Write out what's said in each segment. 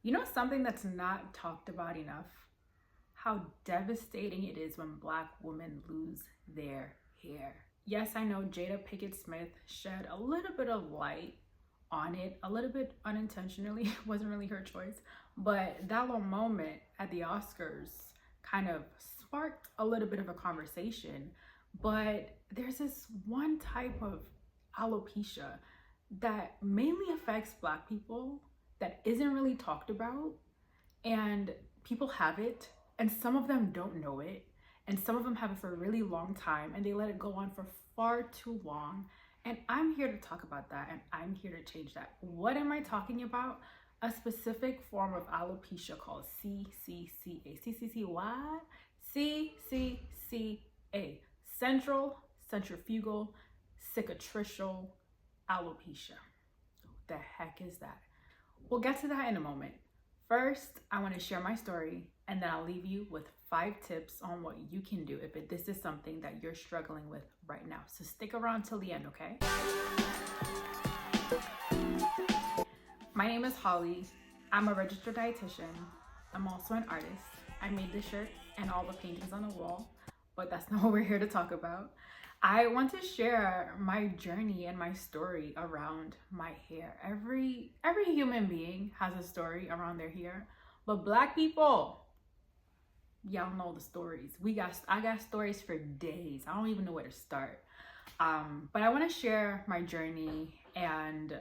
You know something that's not talked about enough? How devastating it is when Black women lose their hair. Yes, I know Jada Pinkett Smith shed a little bit of light on it, a little bit unintentionally. It wasn't really her choice, but that little moment at the Oscars kind of sparked a little bit of a conversation. But there's this one type of alopecia that mainly affects Black people that isn't really talked about, and people have it, and some of them don't know it, and some of them have it for a really long time, and they let it go on for far too long. And I'm here to talk about that, and I'm here to change that. What am I talking about? A specific form of alopecia called CCCA. CCC what? CCCA. Centrifugal Cicatricial Alopecia. What the heck is that? We'll get to that in a moment. First, I want to share my story, and then I'll leave you with 5 tips on what you can do if this is something that you're struggling with right now. So stick around till the end, okay? My name is Holly. I'm a registered dietitian. I'm also an artist. I made this shirt and all the paintings on the wall, but that's not what we're here to talk about. I want to share my journey and my story around my hair. Every human being has a story around their hair, but Black people, y'all know the stories. I got stories for days. I don't even know where to start. But I want to share my journey and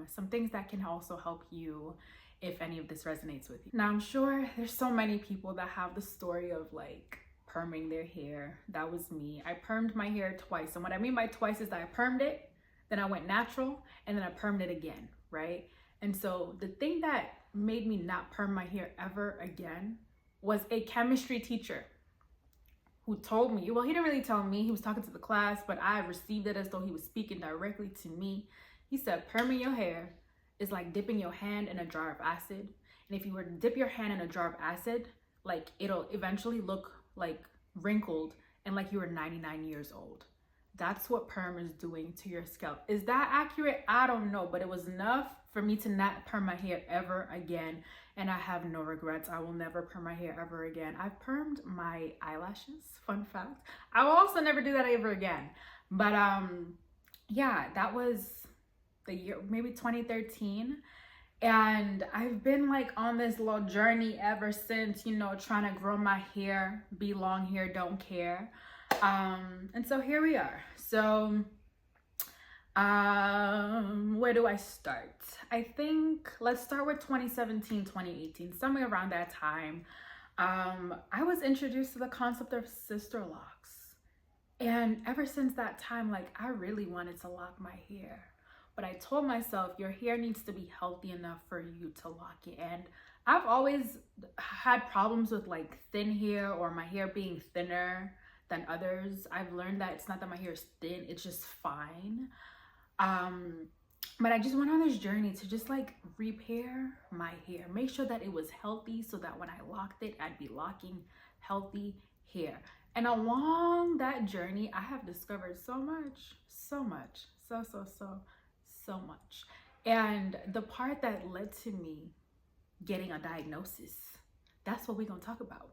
some things that can also help you if any of this resonates with you. Now, I'm sure there's so many people that have the story of like perming their hair. That was me. I permed my hair twice. And what I mean by twice is that I permed it, then I went natural, and then I permed it again, right? And so the thing that made me not perm my hair ever again was a chemistry teacher who told me, well, he didn't really tell me, he was talking to the class, but I received it as though he was speaking directly to me. He said, perming your hair is like dipping your hand in a jar of acid. And if you were to dip your hand in a jar of acid, like it'll eventually look like wrinkled and like you were 99 years old. That's what perm is doing to your scalp. Is that accurate? I don't know, but it was enough for me to not perm my hair ever again. And I have no regrets. I will never perm my hair ever again. I've permed my eyelashes, fun fact. I will also never do that ever again. But yeah, that was the year, maybe 2013. And I've been like on this little journey ever since, you know, trying to grow my hair, be long hair, don't care. And so here we are. So where do I start? I think let's start with 2017, 2018, somewhere around that time. I was introduced to the concept of sister locks. And ever since that time, like I really wanted to lock my hair. But I told myself your hair needs to be healthy enough for you to lock it. And I've always had problems with like thin hair or my hair being thinner than others. I've learned that it's not that my hair is thin, it's just fine. But I just went on this journey to just like repair my hair, make sure that it was healthy so that when I locked it, I'd be locking healthy hair. And along that journey, I have discovered so much, so much. And the part that led to me getting a diagnosis, that's what we're gonna talk about.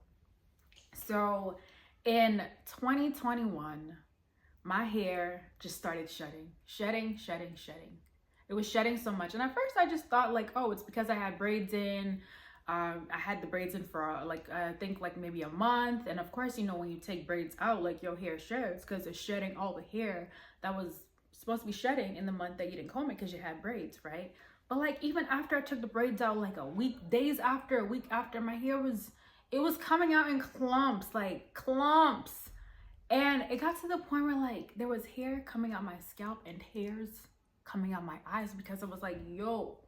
So in 2021, my hair just started shedding. It was shedding so much. And at first I just thought like, oh, it's because I had braids in. I had the braids in for like, I think like maybe a month. And of course, you know, when you take braids out, like your hair sheds because it's shedding all the hair that was supposed to be shedding in the month that you didn't comb it because you had braids, right? But like even after I took the braids out, like a week after, my hair it was coming out in clumps. And it got to the point where like there was hair coming out my scalp and hairs coming out my eyes because I was like, yo,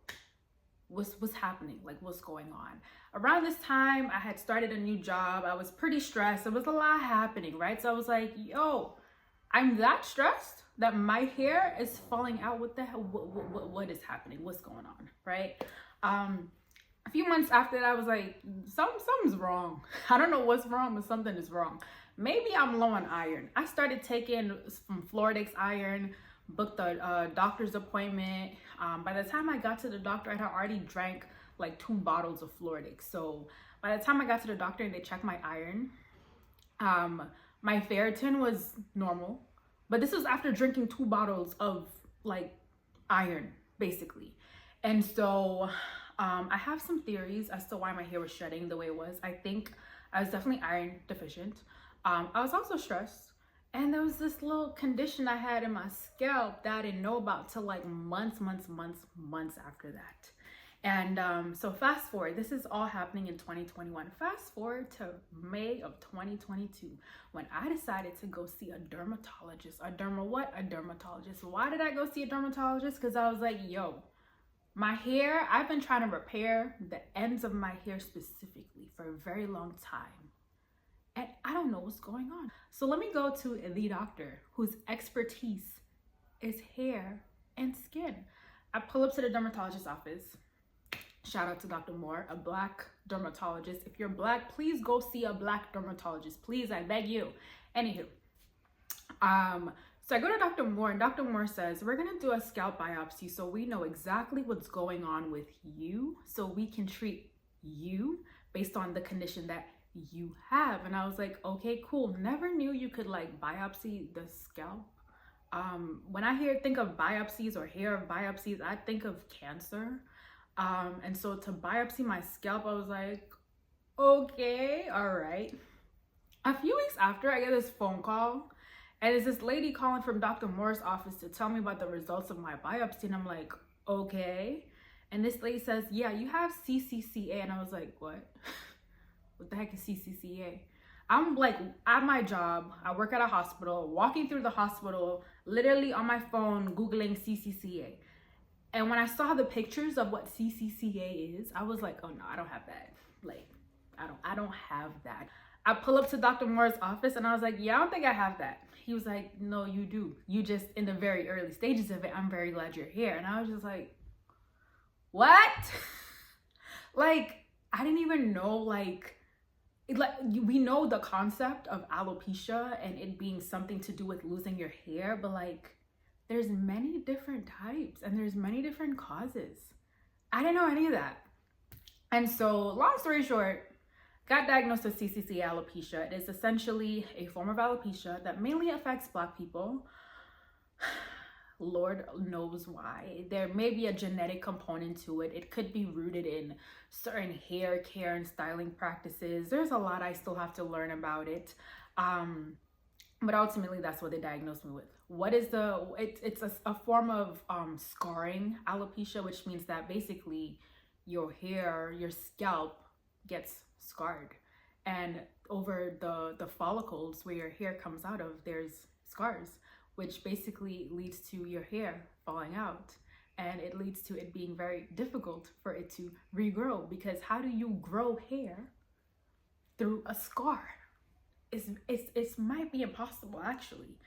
what's happening? Like, what's going on? Around this time, I had started a new job. I was pretty stressed. There was a lot happening, right? So I was like, yo, I'm that stressed that my hair is falling out. What the hell? What is happening? What's going on, right? A few months after that, I was like, something's wrong. I don't know what's wrong, but something is wrong. Maybe I'm low on iron. I started taking some Floridix iron, booked a doctor's appointment. By the time I got to the doctor, I had already drank like 2 bottles of Floridic. So by the time I got to the doctor and they checked my iron, my ferritin was normal, but this was after drinking 2 bottles of like iron basically. And so I have some theories as to why my hair was shedding the way it was. I think I was definitely iron deficient. I was also stressed, and there was this little condition I had in my scalp that I didn't know about till like months after that. And so fast forward, this is all happening in 2021. Fast forward to May of 2022, when I decided to go see a dermatologist. A dermatologist. Why did I go see a dermatologist? Because I was like, yo, my hair, I've been trying to repair the ends of my hair specifically for a very long time, and I don't know what's going on. So let me go to the doctor whose expertise is hair and skin. I pull up to the dermatologist's office. Shout out to Dr. Moore, a Black dermatologist. If you're Black, please go see a Black dermatologist. Please, I beg you. Anywho, so I go to Dr. Moore, and Dr. Moore says, we're gonna do a scalp biopsy so we know exactly what's going on with you, so we can treat you based on the condition that you have. And I was like, okay, cool. Never knew you could like biopsy the scalp. When I think of biopsies or hair biopsies, I think of cancer. And so to biopsy my scalp, I was like, okay, all right. A few weeks after, I get this phone call, and it's this lady calling from Dr. Moore's office to tell me about the results of my biopsy. And I'm like, okay. And this lady says, yeah, you have CCCA. And I was like, what? What the heck is CCCA? I'm like at my job, I work at a hospital, walking through the hospital, literally on my phone, Googling CCCA. And when I saw the pictures of what CCCA is, I was like, oh no, I don't have that. Like, I don't have that. I pull up to Dr. Moore's office and I was like, yeah, I don't think I have that. He was like, no, you do. You just in the very early stages of it. I'm very glad you're here. And I was just like, what? Like, I didn't even know, like we know the concept of alopecia and it being something to do with losing your hair, but like there's many different types and there's many different causes. I didn't know any of that. And so long story short, got diagnosed with CCCA alopecia. It is essentially a form of alopecia that mainly affects Black people. Lord knows why. There may be a genetic component to it. It could be rooted in certain hair care and styling practices. There's a lot I still have to learn about it. But ultimately, that's what they diagnosed me with. What is it's a form of scarring alopecia, which means that basically your hair, your scalp gets scarred. And over the follicles where your hair comes out of, there's scars, which basically leads to your hair falling out. And it leads to it being very difficult for it to regrow, because how do you grow hair through a scar? It might be impossible, actually.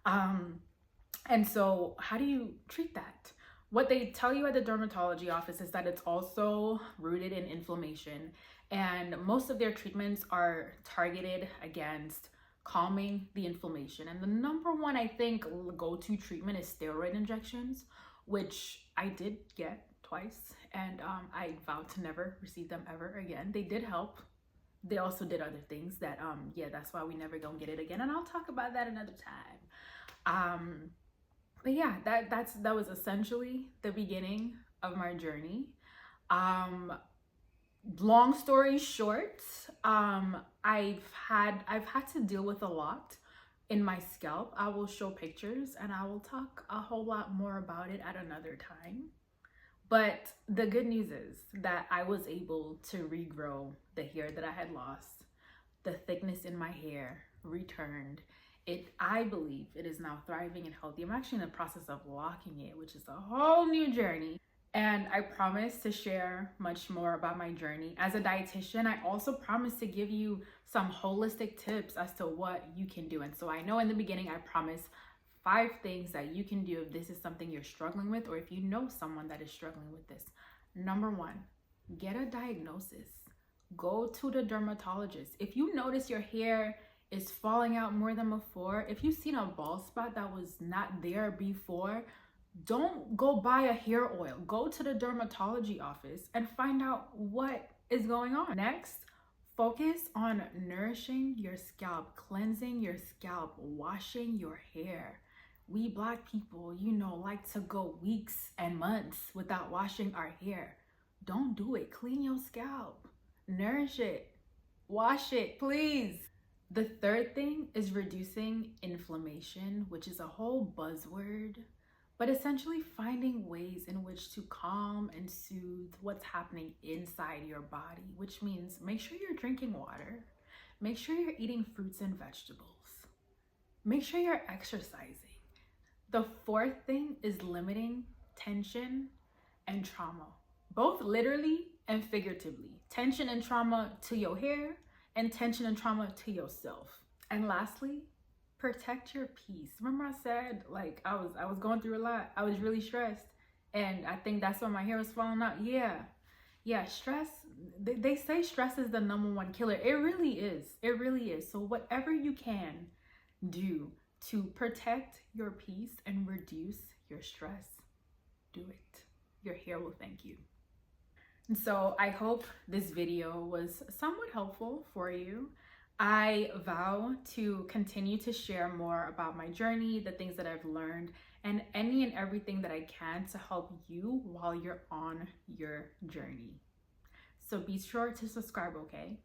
And so how do you treat that? What they tell you at the dermatology office is that it's also rooted in inflammation, and most of their treatments are targeted against calming the inflammation. And the number one, I think, go-to treatment is steroid injections, which I did get twice, and I vowed to never receive them ever again. They did help. They also did other things that yeah, that's why we never gonna get it again, and I'll talk about that another time. But yeah, that was essentially the beginning of my journey. Long story short, I've had to deal with a lot in my scalp. I will show pictures and I will talk a whole lot more about it at another time. But the good news is that I was able to regrow the hair that I had lost. The thickness in my hair returned. I believe it is now thriving and healthy. I'm actually in the process of locking it, which is a whole new journey. And I promise to share much more about my journey. As a dietitian, I also promise to give you some holistic tips as to what you can do. And so I know in the beginning, I promised 5 things that you can do if this is something you're struggling with, or if you know someone that is struggling with this. Number 1, get a diagnosis. Go to the dermatologist. If you notice your hair is falling out more than before, if you've seen a bald spot that was not there before, Don't go buy a hair oil. Go to the dermatology office and find out what is going on. Next, focus on nourishing your scalp, cleansing your scalp, washing your hair. We Black people, like to go weeks and months without washing our hair. Don't do it. Clean your scalp, nourish it, wash it, please. The third thing is reducing inflammation, which is a whole buzzword, but essentially finding ways in which to calm and soothe what's happening inside your body, which means make sure you're drinking water, make sure you're eating fruits and vegetables, make sure you're exercising. The fourth thing is limiting tension and trauma, both literally and figuratively. Tension and trauma to your hair, and tension and trauma to yourself. And lastly, protect your peace. Remember I said like I was going through a lot. I was really stressed, and I think that's why my hair was falling out. Yeah, stress. They say stress is the #1 killer. It really is. It really is. So whatever you can do to protect your peace and reduce your stress, do it. Your hair will thank you. And so I hope this video was somewhat helpful for you. I vow to continue to share more about my journey, the things that I've learned, and any and everything that I can to help you while you're on your journey. So be sure to subscribe, okay?